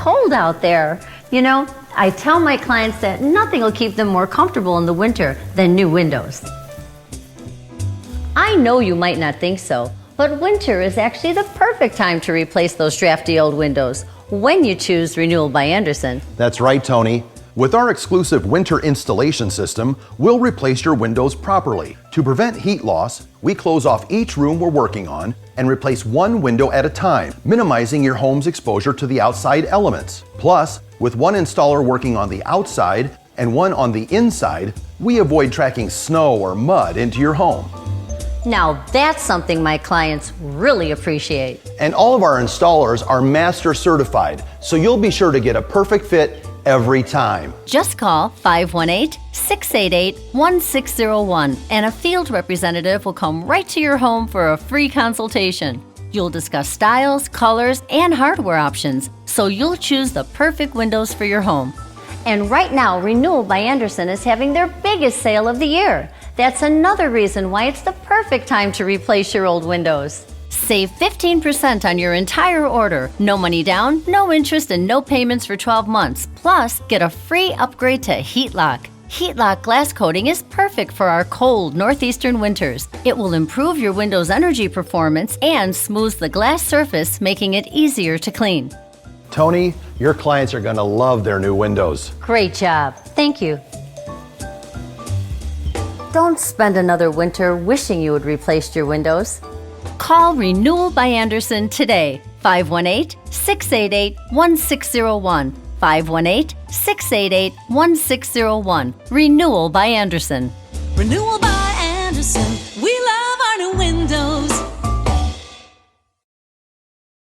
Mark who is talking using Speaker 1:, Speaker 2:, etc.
Speaker 1: cold out there. You know, I tell my clients that nothing will keep them more comfortable in the winter than new windows. I know you might not think so, but winter is actually the perfect time to replace those drafty old windows when you choose Renewal by Andersen.
Speaker 2: That's right, Tony. With our exclusive winter installation system, we'll replace your windows properly. To prevent heat loss, we close off each room we're working on and replace one window at a time, minimizing your home's exposure to the outside elements. Plus, with one installer working on the outside and one on the inside, we avoid tracking snow or mud into your home.
Speaker 1: Now that's something my clients really appreciate.
Speaker 2: And all of our installers are master certified, so you'll be sure to get a perfect fit every time.
Speaker 1: Just call 518-688-1601 and a field representative will come right to your home for a free consultation. You'll discuss styles, colors, and hardware options, so you'll choose the perfect windows for your home. And right now, Renewal by Andersen is having their biggest sale of the year. That's another reason why it's the perfect time to replace your old windows. Save 15% on your entire order. No money down, no interest, and no payments for 12 months. Plus, get a free upgrade to Heat Lock. Heat Lock glass coating is perfect for our cold northeastern winters. It will improve your window's energy performance and smooths the glass surface, making it easier to clean.
Speaker 2: Tony, your clients are going to love their new windows.
Speaker 1: Great job. Thank you. Don't spend another winter wishing you had replaced your windows. Call Renewal by Andersen today, 518-688-1601, 518-688-1601. Renewal by Andersen.
Speaker 3: Renewal by Andersen.